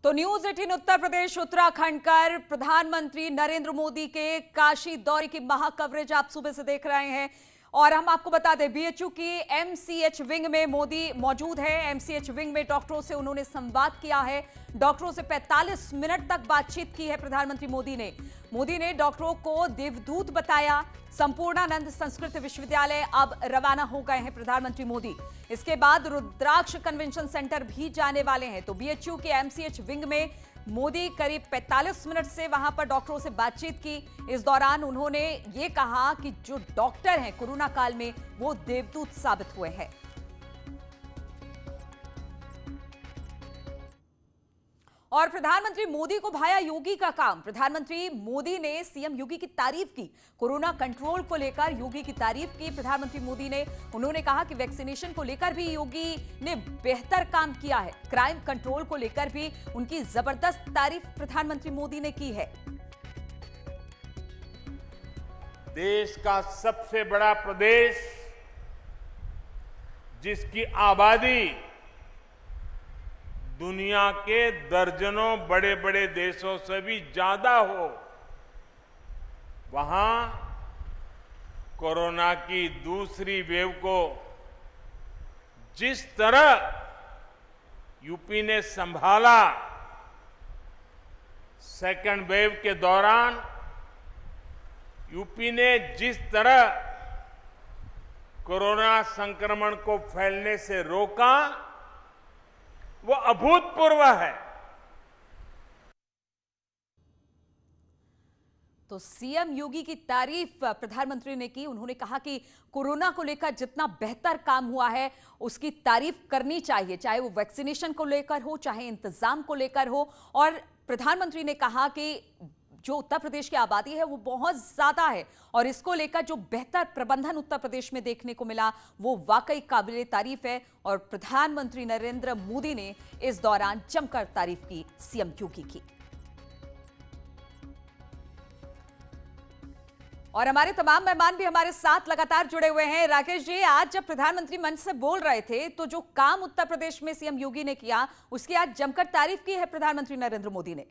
तो न्यूज 18 उत्तर प्रदेश उत्तराखंड कर प्रधानमंत्री नरेंद्र मोदी के काशी दौरे की महा कवरेज आप सुबह से देख रहे हैं। और हम आपको बता दें, बीएचयू की एमसीएच विंग में मोदी मौजूद है। एमसीएच विंग में डॉक्टरों से उन्होंने संवाद किया है। डॉक्टरों से 45 मिनट तक बातचीत की है प्रधानमंत्री मोदी ने डॉक्टरों को देवदूत बताया। संपूर्णानंद संस्कृत विश्वविद्यालय अब रवाना हो गए हैं प्रधानमंत्री मोदी। इसके बाद रुद्राक्ष कन्वेंशन सेंटर भी जाने वाले हैं। तो बीएचयू के एमसीएच विंग में मोदी करीब 45 मिनट से वहां पर डॉक्टरों से बातचीत की। इस दौरान उन्होंने ये कहा कि जो डॉक्टर हैं कोरोना काल में वो देवदूत साबित हुए हैं। और प्रधानमंत्री मोदी को भाया योगी का काम। प्रधानमंत्री मोदी ने सीएम योगी की तारीफ की। कोरोना कंट्रोल को लेकर योगी की तारीफ की प्रधानमंत्री मोदी ने। उन्होंने कहा कि वैक्सीनेशन को लेकर भी योगी ने बेहतर काम किया है। क्राइम कंट्रोल को लेकर भी उनकी जबरदस्त तारीफ प्रधानमंत्री मोदी ने की है। देश का सबसे बड़ा प्रदेश, जिसकी आबादी दुनिया के दर्जनों बड़े बड़े देशों से भी ज्यादा हो, वहां कोरोना की दूसरी वेव को जिस तरह यूपी ने संभाला, सेकेंड वेव के दौरान यूपी ने जिस तरह कोरोना संक्रमण को फैलने से रोका, वो अभूतपूर्व है। तो सीएम योगी की तारीफ प्रधानमंत्री ने की। उन्होंने कहा कि कोरोना को लेकर जितना बेहतर काम हुआ है उसकी तारीफ करनी चाहिए, चाहे वो वैक्सीनेशन को लेकर हो, चाहे इंतजाम को लेकर हो। और प्रधानमंत्री ने कहा कि जो उत्तर प्रदेश की आबादी है वो बहुत ज्यादा है और इसको लेकर जो बेहतर प्रबंधन उत्तर प्रदेश में देखने को मिला वो वाकई काबिले तारीफ है। और प्रधानमंत्री नरेंद्र मोदी ने इस दौरान जमकर तारीफ की सीएम योगी की। और हमारे तमाम मेहमान भी हमारे साथ लगातार जुड़े हुए हैं। राकेश जी, आज जब प्रधानमंत्री मंच से बोल रहे थे तो जो काम उत्तर प्रदेश में सीएम योगी ने किया उसकी आज जमकर तारीफ की है प्रधानमंत्री नरेंद्र मोदी ने।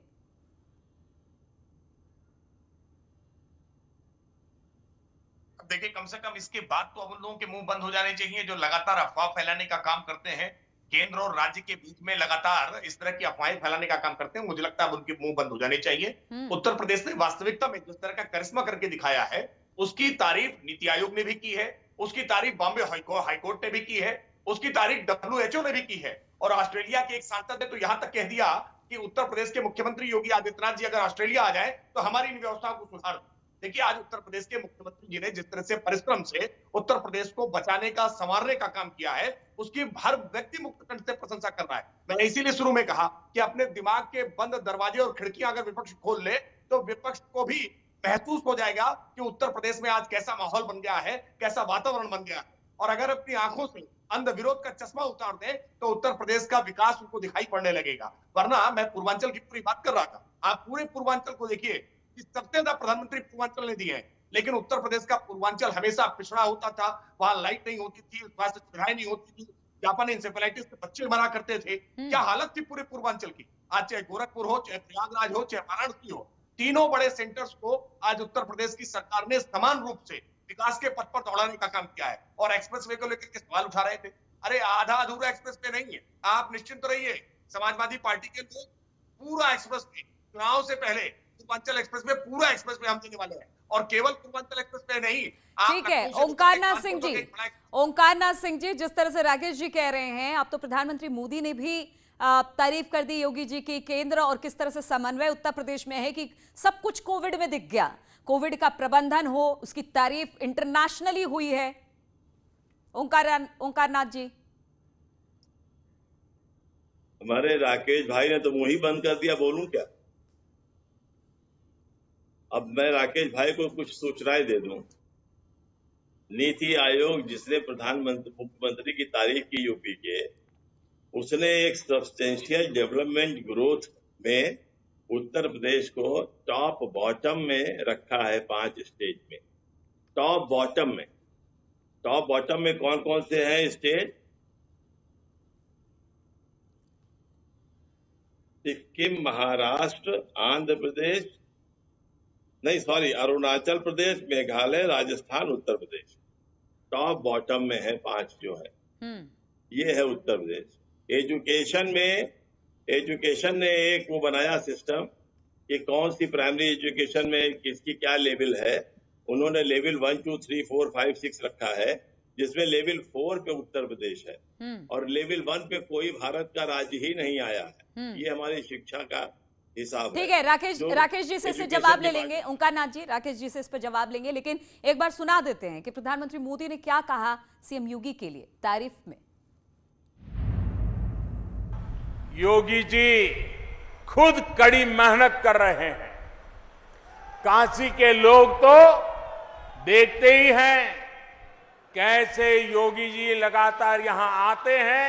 देखिए, कम से कम इसके बाद तो हम लोगों के मुंह बंद हो जाने चाहिए जो लगातार अफवाह फैलाने का काम करते हैं। केंद्र और राज्य के बीच में लगातार इस तरह की अफवाहें फैलाने का काम करते हैं। मुझे लगता है अब उनके मुंह बंद हो जाने चाहिए। उत्तर प्रदेश ने वास्तविकता में जिस तरह का करिश्मा करके दिखाया है उसकी तारीफ नीति आयोग ने भी की है, उसकी तारीफ बॉम्बे हाईकोर्ट ने भी की है, उसकी तारीफ WHO ने भी की है। और ऑस्ट्रेलिया के एक सांसद ने तो यहां तक कह दिया कि उत्तर प्रदेश के मुख्यमंत्री योगी आदित्यनाथ जी अगर ऑस्ट्रेलिया आ जाए तो हमारी इन व्यवस्थाओं को सुधार दें। देखिए, आज उत्तर प्रदेश के मुख्यमंत्री जी ने जिस तरह से परिश्रम से उत्तर प्रदेश को बचाने का, संवारने का काम किया है उसकी हर व्यक्ति मुक्त कंठ से प्रशंसा कर रहा है। मैंने इसीलिए शुरू में कहा कि अपने दिमाग के बंद दरवाजे और खिड़कियां अगर विपक्ष खोल ले तो विपक्ष को भी महसूस हो जाएगा कि उत्तर प्रदेश में आज कैसा माहौल बन गया है, कैसा वातावरण बन गया है। और अगर अपनी आंखों से अंध विरोध का चश्मा उतार दे तो उत्तर प्रदेश का विकास उनको दिखाई पड़ने लगेगा। वरना मैं पूर्वांचल की पूरी बात कर रहा था, आप पूरे पूर्वांचल को देखिए, सबसे ज्यादा प्रधानमंत्री पूर्वांचल ने दिए हैं, लेकिन उत्तर प्रदेश का पूर्वांचल हमेशा पिछड़ा होता था। वहां लाइट नहीं होती थी, स्वास्थ्य सुविधाएं नहीं होती थी, जापानी इंसेफेलाइटिस के बच्चे मरा करते थे। क्या हालत थी पूरे पूर्वांचल की। आज चाहे गोरखपुर हो, चाहे प्रयागराज हो, चाहे वाराणसी हो, तीनों बड़े सेंटर्स को आज उत्तर प्रदेश की सरकार ने समान रूप से विकास के पथ पर दौड़ाने का काम किया है। और एक्सप्रेस वे को लेकर के सवाल उठा रहे थे, अरे आधा अधूरा एक्सप्रेस वे नहीं है। आप निश्चिंत रहिए, समाजवादी पार्टी के लोग पूरा एक्सप्रेस वे चुनाव से पहले पूर्वांचल एक्सप्रेस में पूरा एक्सप्रेस में हम देने वाले हैं। और केवल पूर्वांचल एक्सप्रेस में नहीं, ठीक है ओंकारनाथ सिंह जी, जिस तरह से राकेश जी कह रहे हैं, आप तो प्रधानमंत्री मोदी ने भी तारीफ कर दी योगी जी की। केंद्र और किस तरह से समन्वय उत्तर प्रदेश में है कि सब कुछ कोविड में दिख गया, कोविड का प्रबंधन हो, उसकी तारीफ इंटरनेशनली हुई है। ओंकारनाथ जी, हमारे राकेश भाई ने तो मुंह ही बंद कर दिया, बोलूं क्या। अब मैं राकेश भाई को कुछ सूचनाएं दे दूं। नीति आयोग जिसने मुख्यमंत्री की तारीफ की यूपी के, उसने एक सब्सटेंशियल डेवलपमेंट ग्रोथ में उत्तर प्रदेश को टॉप बॉटम में रखा है 5 स्टेट में। टॉप बॉटम में कौन कौन से हैं स्टेट? सिक्किम, महाराष्ट्र, आंध्र प्रदेश, नहीं sorry, Arunachal Pradesh, Meghalaya, Rajasthan, Uttar Pradesh top bottom में है, 5 जो है। ये है उत्तर प्रदेश। एजुकेशन ने एक वो बनाया सिस्टम कि कौन सी प्राइमरी एजुकेशन में किसकी क्या लेवल है। उन्होंने लेवल 1, 2, 3, 4, 5, 6 रखा है, जिसमें लेवल 4 पे उत्तर प्रदेश है और लेवल 1 पे कोई भारत का राज्य ही नहीं आया है। ये हमारी शिक्षा का हिसाब ठीक है। राकेश जी से इस जवाब ले लेंगे, ओंकारनाथ जी राकेश जी से इस पर जवाब लेंगे, लेकिन एक बार सुना देते हैं कि प्रधानमंत्री मोदी ने क्या कहा सीएम योगी के लिए तारीफ में। योगी जी खुद कड़ी मेहनत कर रहे हैं। काशी के लोग तो देखते ही हैं कैसे योगी जी लगातार यहां आते हैं,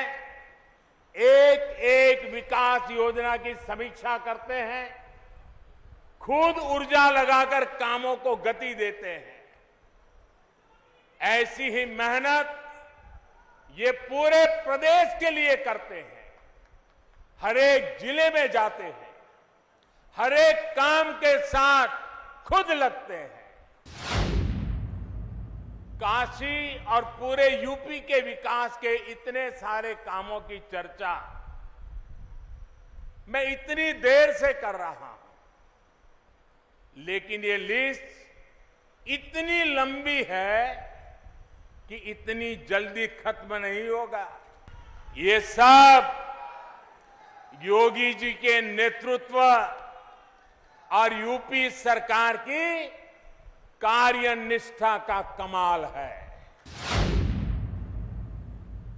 एक एक विकास योजना की समीक्षा करते हैं, खुद ऊर्जा लगाकर कामों को गति देते हैं। ऐसी ही मेहनत ये पूरे प्रदेश के लिए करते हैं। हर एक जिले में जाते हैं, हर एक काम के साथ खुद लगते हैं। काशी और पूरे यूपी के विकास के इतने सारे कामों की चर्चा मैं इतनी देर से कर रहा हूं, लेकिन ये लिस्ट इतनी लंबी है कि इतनी जल्दी खत्म नहीं होगा। ये सब योगी जी के नेतृत्व और यूपी सरकार की कार्यनिष्ठा का कमाल है।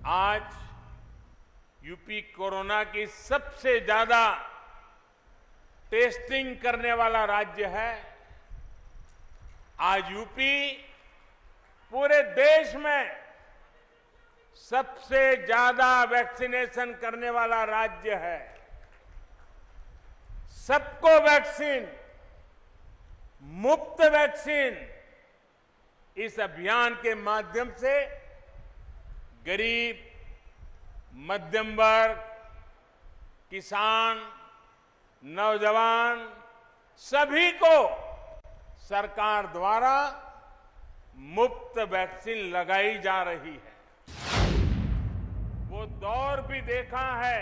आज यूपी कोरोना की सबसे ज्यादा टेस्टिंग करने वाला राज्य है। आज यूपी पूरे देश में सबसे ज्यादा वैक्सीनेशन करने वाला राज्य है। सबको वैक्सीन, मुफ्त वैक्सीन, इस अभियान के माध्यम से गरीब, मध्यम वर्ग, किसान, नौजवान सभी को सरकार द्वारा मुफ्त वैक्सीन लगाई जा रही है। वो दौर भी देखा है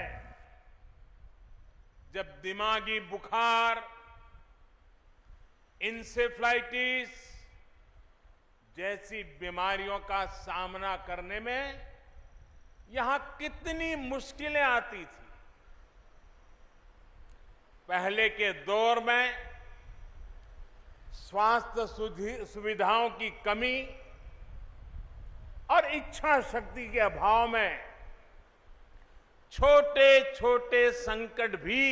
जब दिमागी बुखार, इंसेफ्लाइटिस जैसी बीमारियों का सामना करने में यहां कितनी मुश्किलें आती थी। पहले के दौर में स्वास्थ्य सुविधाओं की कमी और इच्छा शक्ति के अभाव में छोटे छोटे संकट भी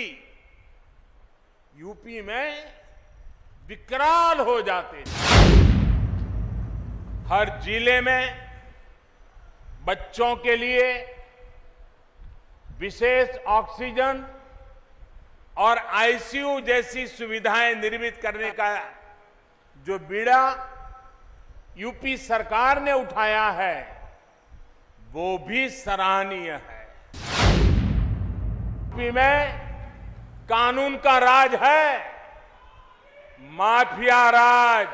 यूपी में विकराल हो जाते थे। हर जिले में बच्चों के लिए विशेष ऑक्सीजन और आईसीयू जैसी सुविधाएं निर्मित करने का जो बीड़ा यूपी सरकार ने उठाया है, वो भी सराहनीय है। यूपी में कानून का राज है, माफिया राज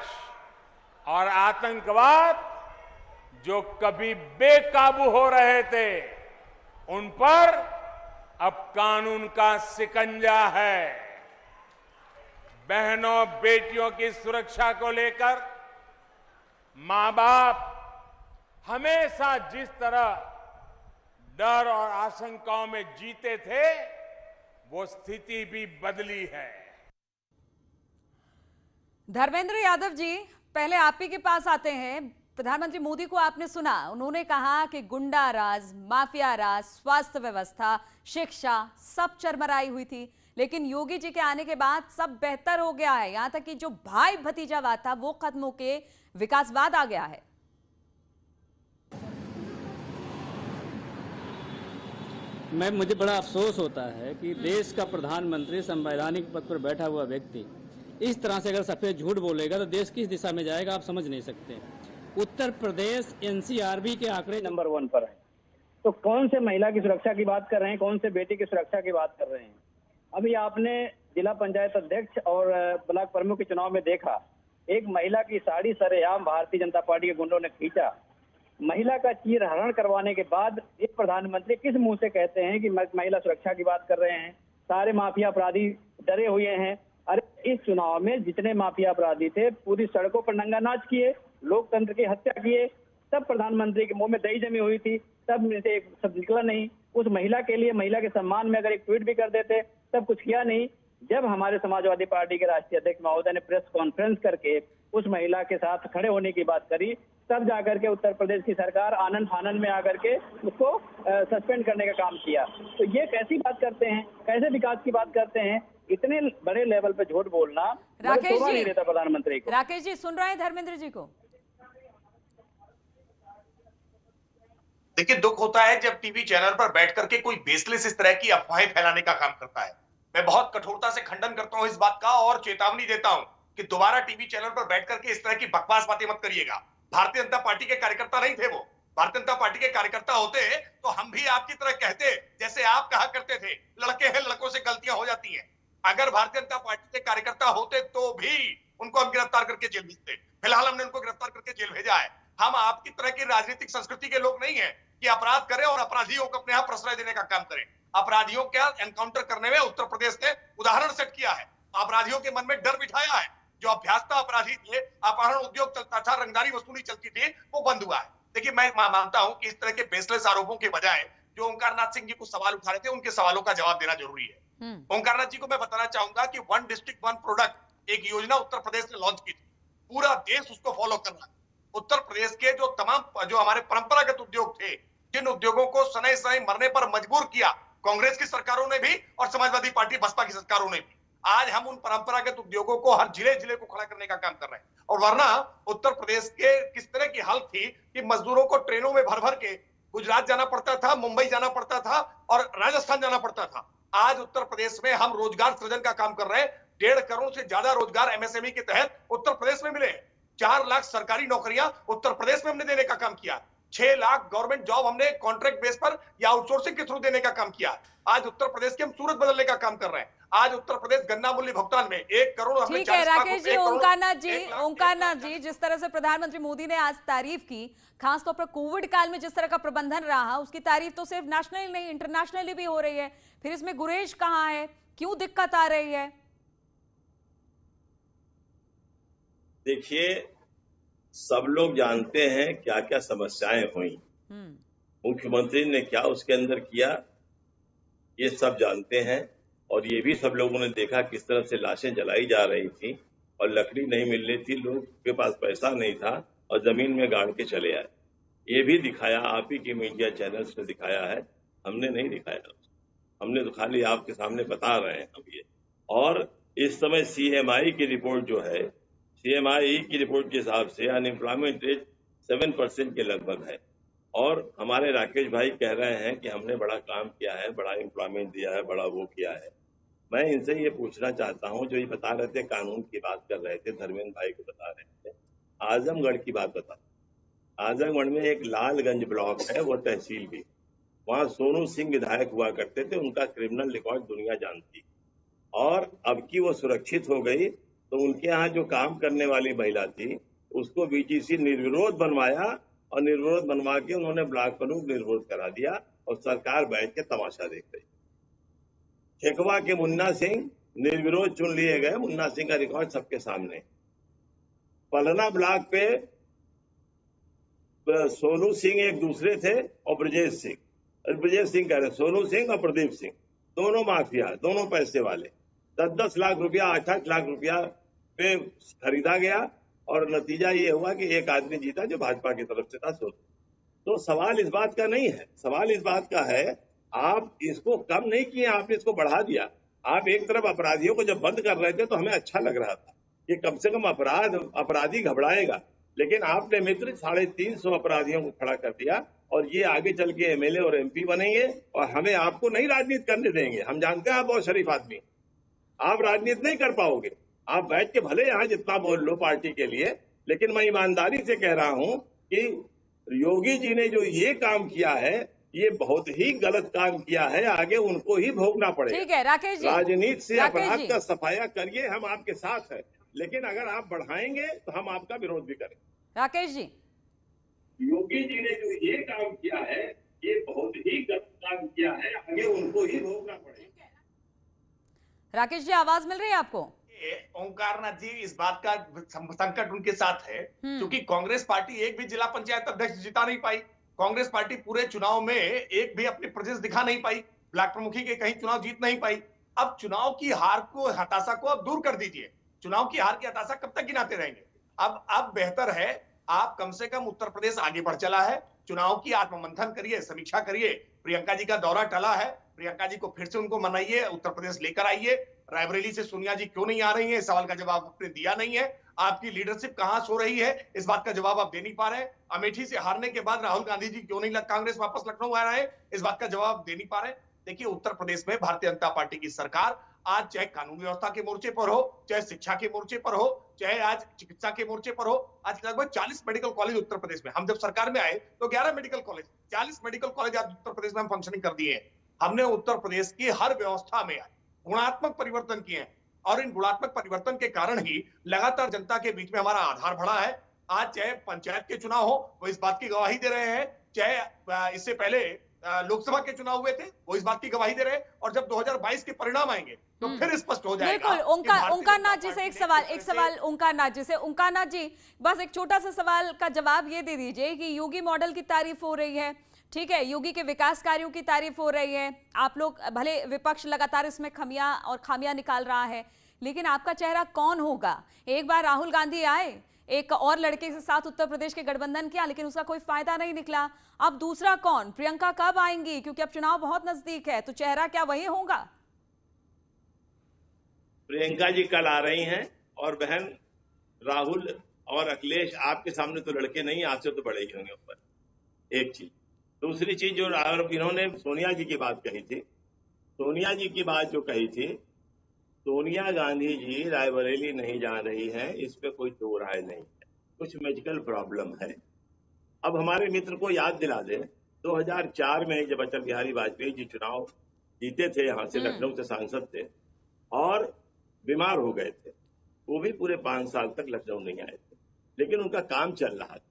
और आतंकवाद जो कभी बेकाबू हो रहे थे, उन पर अब कानून का शिकंजा है। बहनों बेटियों की सुरक्षा को लेकर मां बाप हमेशा जिस तरह डर और आशंकाओं में जीते थे, वो स्थिति भी बदली है। धर्मेंद्र यादव जी, पहले आप ही के पास आते हैं। प्रधानमंत्री मोदी को आपने सुना, उन्होंने कहा कि गुंडा राज, माफिया राज, स्वास्थ्य व्यवस्था, शिक्षा सब चरमराई हुई थी, लेकिन योगी जी के आने के बाद सब बेहतर हो गया है। यहां तक कि जो भाई भतीजावाद था वो खत्म होके विकासवाद आ गया है। मुझे बड़ा अफसोस होता है कि देश का प्रधानमंत्री, संवैधानिक पद पर बैठा हुआ व्यक्ति इस तरह से अगर सफेद झूठ बोलेगा तो देश किस दिशा में जाएगा आप समझ नहीं सकते। उत्तर प्रदेश एनसीआरबी के आंकड़े नंबर 1 पर है, तो कौन से महिला की सुरक्षा की बात कर रहे हैं, कौन से बेटी की सुरक्षा की बात कर रहे हैं? अभी आपने जिला पंचायत अध्यक्ष और ब्लॉक प्रमुख के चुनाव में देखा, एक महिला की साड़ी सरेआम भारतीय जनता पार्टी के गुंडों ने खींचा। महिला का चीरहरण करवाने के बाद ये प्रधानमंत्री किस मुंह से कहते हैं कि महिला सुरक्षा की बात कर रहे हैं? सारे माफिया अपराधी डरे हुए हैं। अरे इस चुनाव में जितने माफिया अपराधी थे पूरी सड़कों पर नंगा नाच किए, लोकतंत्र की हत्या किए, तब प्रधानमंत्री के मुंह में दही जमी हुई थी, तब में से एक शब्द निकला नहीं। उस महिला के लिए, महिला के सम्मान में अगर एक ट्वीट भी कर देते तब कुछ किया नहीं। जब हमारे समाजवादी पार्टी के राष्ट्रीय अध्यक्ष महोदय ने प्रेस कॉन्फ्रेंस करके उस महिला के साथ खड़े होने की बात करी, तब जाकर के उत्तर प्रदेश की सरकार आनंद फानन में आकर के उसको सस्पेंड करने का काम किया। तो ये कैसी बात करते हैं, कैसे विकास की बात करते हैं? इतने बड़े लेवल पे झूठ बोलना राकेश जी, नहीं देता प्रधानमंत्री को। राकेश जी सुन रहे हैं धर्मेंद्र जी को? देखिए, दुख होता है जब टीवी चैनल पर बैठ करके कोई बेसलेस इस तरह की अफवाहें फैलाने का काम करता है। मैं बहुत कठोरता से खंडन करता हूं इस बात का और चेतावनी देता हूं कि दोबारा टीवी चैनल पर बैठ करके इस तरह की बकवास बातें मत करिएगा। भारतीय जनता पार्टी के कार्यकर्ता नहीं थे वो। भारतीय जनता पार्टी के कार्यकर्ता होते तो हम भी आपकी तरह कहते, जैसे आप कहा करते थे, लड़के हैं, लड़कों से गलतियां हो जाती हैं। अगर भारतीय जनता पार्टी के कार्यकर्ता होते तो भी उनको हम गिरफ्तार करके जेल भेजते। फिलहाल हमने उनको गिरफ्तार करके जेल भेजा है। हम आपकी तरह की राजनीतिक संस्कृति के लोग नहीं है कि अपराध करें और अपराधियों को अपने यहां प्रश्रय देने का काम करें। अपराधियों का एनकाउंटर करने में उत्तर प्रदेश ने उदाहरण सेट किया है। अपराधियों के मन में डर बिठाया है। जो अभ्यासता अपराधी थे, अपहरण उद्योग चलता था, रंगदारी वसूली चलती थी, वो बंद हुआ है। देखिए, मैं मानता हूं कि इस तरह के बेसलेस आरोपों के बजाय जो ओंकारनाथ सिंह जी को सवाल उठा रहे थे, उनके सवालों का जवाब देना जरूरी है। ओंकारनाथ जी को मैं बताना चाहूंगा कि 1 डिस्ट्रिक्ट 1 प्रोडक्ट एक योजना उत्तर प्रदेश ने लॉन्च की थी। पूरा देश उसको फॉलो कर रहा है। उत्तर प्रदेश के जो हमारे परंपरागत उद्योग थे, जिन उद्योगों को सनई सनई मरने पर मजबूर किया कांग्रेस की सरकारों ने भी और समाजवादी पार्टी बसपा की सरकारों ने भी, आज हम उन परंपरागत उद्योगों को हर जिले जिले को खड़ा करने का काम कर रहे हैं। और वरना उत्तर प्रदेश के किस तरह की हालत थी कि मजदूरों को ट्रेनों में भर भर के गुजरात जाना पड़ता था, मुंबई जाना पड़ता था और राजस्थान जाना पड़ता था। आज उत्तर प्रदेश में हम रोजगार सृजन का काम कर रहे हैं। 1.5 करोड़ से ज्यादा रोजगार एमएसएमई के तहत उत्तर प्रदेश में मिले। 4 लाख सरकारी नौकरियां उत्तर प्रदेश में हमने देने का काम किया। 6 लाख गवर्नमेंट जॉब हमने कॉन्ट्रैक्ट बेस पर या आउटसोर्सिंग के थ्रू देने का काम किया। आज उत्तर प्रदेश की हम सूरत बदलने का काम कर रहे हैं। आज उत्तर प्रदेश गन्ना मूल्य भुगतान में 1 करोड़। ठीक है राकेश जी, ओंकारनाथ जी, जिस तरह से प्रधानमंत्री मोदी ने आज तारीफ की, खासतौर पर कोविड काल में जिस तरह का प्रबंधन रहा, उसकी तारीफ तो सिर्फ नेशनल नहीं इंटरनेशनली भी हो रही है। फिर इसमें गुरेज कहां है, क्यों दिक्कत आ रही है? देखिए, सब लोग जानते हैं क्या क्या समस्याएं हुई, मुख्यमंत्री ने क्या उसके अंदर किया, ये सब जानते हैं। और ये भी सब लोगों ने देखा किस तरह से लाशें जलाई जा रही थी और लकड़ी नहीं मिल रही थी, लोग के पास पैसा नहीं था और जमीन में गाड़ के चले आए। ये भी दिखाया, आप ही की मीडिया चैनल्स ने दिखाया है, हमने नहीं दिखाया। हमने तो खाली आपके सामने बता रहे हैं हम ये। और इस समय CMI की रिपोर्ट जो है, CMI की रिपोर्ट के हिसाब से अनएम्प्लॉयमेंट रेट 7% के लगभग है। और हमारे राकेश भाई कह रहे हैं कि हमने बड़ा काम किया है, बड़ा एम्प्लॉयमेंट दिया है, बड़ा वो किया है। मैं इनसे ये पूछना चाहता हूँ, जो ये बता रहे थे कानून की बात कर रहे थे, धर्मेंद्र भाई को बता रहे थे, आजमगढ़ की बात बता। आजमगढ़ में एक लालगंज ब्लॉक है, वो तहसील भी, वहाँ सोनू सिंह विधायक हुआ करते थे, उनका क्रिमिनल रिकॉर्ड दुनिया जानती। और अब की वो सुरक्षित हो गई तो उनके यहाँ जो काम करने वाली महिला थी उसको BTC निर्विरोध बनवाया और निर्विरोध बनवा के उन्होंने ब्लॉक प्रमुख निर्विरोध करा दिया और सरकार बैठ के तमाशा देख रही। खेकवा के मुन्ना सिंह निर्विरोध चुन लिए गए, मुन्ना सिंह का रिकॉर्ड सबके सामने। पलना ब्लॉक पे सोनू सिंह एक दूसरे थे और ब्रजेश सिंह कह रहे, सोनू सिंह और प्रदीप सिंह, दोनों माफिया, दोनों पैसे वाले। 10-10 लाख रुपया, 8-8 लाख रुपया पे खरीदा गया और नतीजा ये हुआ कि एक आदमी जीता जो भाजपा की तरफ से था। तो सवाल इस बात का नहीं है, सवाल इस बात का है आप इसको कम नहीं किए, आपने इसको बढ़ा दिया। आप एक तरफ अपराधियों को जब बंद कर रहे थे तो हमें अच्छा लग रहा था कि कम से कम अपराधी घबराएगा, लेकिन आपने मित्र 350 अपराधियों को खड़ा कर दिया और ये आगे चल के MLA और MP बनेंगे और हमें आपको नहीं राजनीति करने देंगे। हम जानते हैं आप बहुत शरीफ आदमी, आप राजनीति नहीं कर पाओगे। आप बैठ के भले यहाँ जितना बोल लो पार्टी के लिए, लेकिन मैं ईमानदारी से कह रहा हूँ कि योगी जी ने जो ये काम किया है ये बहुत ही गलत काम किया है, आगे उनको ही भोगना पड़ेगा। ठीक है राकेश जी, राजनीति से राकेश अपराध जी। का सफाया करिए, हम आपके साथ हैं, लेकिन अगर आप बढ़ाएंगे तो हम आपका विरोध भी करेंगे। राकेश जी, योगी जी ने जो ये काम किया है, ये बहुत ही गलत काम किया है, आगे उनको ही भोगना पड़ेगा। राकेश जी आवाज मिल रही है आपको? ओंकारनाथ जी, इस बात का संकट उनके साथ है क्योंकि कांग्रेस पार्टी एक भी जिला पंचायत अध्यक्ष जिता नहीं पाई। कांग्रेस पार्टी पूरे चुनाव में एक भी अपनी प्रेजेंस दिखा नहीं पाई, ब्लॉक प्रमुखी के कहीं चुनाव जीत नहीं पाई। अब चुनाव की हार को, हताशा को अब दूर कर दीजिए। चुनाव की हार की हताशा कब तक गिनाते रहेंगे? अब बेहतर है आप कम से कम, उत्तर प्रदेश आगे बढ़ चला है, चुनाव की आत्ममंथन करिए, समीक्षा करिए। प्रियंका जी का दौरा टला है, प्रियंका जी को फिर से उनको मनाइए, उत्तर प्रदेश लेकर आइए। रायबरेली से सोनिया जी क्यों नहीं आ रही हैं, सवाल का जवाब आपने दिया नहीं है। आपकी लीडरशिप कहां सो रही है, इस बात का जवाब आप दे नहीं पा रहे हैं। अमेठी से हारने के बाद राहुल गांधी जी क्यों नहीं कांग्रेस वापस लखनऊ आ रहे हैं, इस बात का जवाब दे नहीं पा रहे हैं। देखिए, उत्तर प्रदेश में भारतीय जनता पार्टी की सरकार आज चाहे कानून व्यवस्था के मोर्चे पर हो, चाहे शिक्षा के मोर्चे पर हो, चाहे आज चिकित्सा के मोर्चे पर हो, आज लगभग 40 मेडिकल कॉलेज उत्तर प्रदेश में, हम जब सरकार में आए तो 11 मेडिकल कॉलेज, 40 मेडिकल कॉलेज आज उत्तर प्रदेश में हम फंक्शनिंग कर दिए हैं। हमने उत्तर प्रदेश की हर व्यवस्था में गुणात्मक परिवर्तन किए हैं और इन गुणात्मक परिवर्तन के कारण ही लगातार जनता के बीच में हमारा आधार बढ़ा है। आज चाहे पंचायत के चुनाव हो, वो इस बात की गवाही दे रहे हैं, चाहे इससे पहले लोकसभा के चुनाव हुए थे, वो इस बात की गवाही दे रहे हैं, और जब 2022 के परिणाम आएंगे तो फिर स्पष्ट हो जाएगा। बिल्कुल। ओंकारनाथ जी से एक सवाल ओंकारनाथ जी से। ओंकारनाथ जी, बस एक छोटा सा सवाल का जवाब ये दे दीजिए कि योगी मॉडल की तारीफ हो रही है, ठीक है, योगी के विकास कार्यों की तारीफ हो रही है, आप लोग भले विपक्ष लगातार इसमें खामियां निकाल रहा है, लेकिन आपका चेहरा कौन होगा? एक बार राहुल गांधी आए, एक और लड़के के साथ उत्तर प्रदेश के गठबंधन किया, लेकिन उसका कोई फायदा नहीं निकला। अब दूसरा कौन? प्रियंका कब आएंगी? क्योंकि अब चुनाव बहुत नजदीक है, तो चेहरा क्या वही होगा? प्रियंका जी कल आ रही हैं, और बहन राहुल और अखिलेश आपके सामने तो लड़के नहीं, आपसे तो बड़े ही होंगे ऊपर। एक चीज। दूसरी चीज, जो इन्होंने सोनिया जी की बात कही थी, सोनिया जी की बात जो कही थी, सोनिया गांधी जी रायबरेली नहीं जा रही है, इस पे कोई दो राय नहीं है, कुछ मेडिकल प्रॉब्लम है। अब हमारे मित्र को याद दिला दें, 2004 में जब अटल बिहारी वाजपेयी जी चुनाव जीते थे, यहाँ से लखनऊ से सांसद थे और बीमार हो गए थे, वो भी पूरे 5 साल तक लखनऊ नहीं आए थे, लेकिन उनका काम चल रहा था।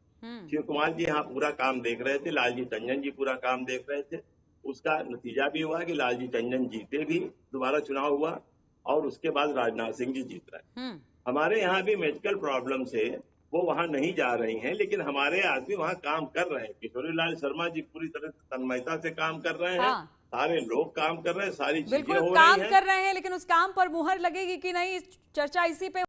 शिव कुमार जी यहाँ पूरा काम देख रहे थे, लालजी टंडन जी पूरा काम देख रहे थे। उसका नतीजा भी हुआ कि लालजी टंडन जीते भी, दोबारा चुनाव हुआ, और उसके बाद राजनाथ सिंह जी जीत रहे। हमारे यहाँ भी मेडिकल प्रॉब्लम से वो वहाँ नहीं जा रही हैं, लेकिन हमारे आदमी वहाँ काम कर रहे हैं। किशोरीलाल शर्मा जी पूरी तरह तन्मयता से काम कर रहे हैं, सारे लोग काम कर रहे हैं, सारी चीजें हो रही हैं। काम कर रहे हैं, लेकिन उस काम पर मुहर लगेगी कि नहीं, चर्चा इसी पे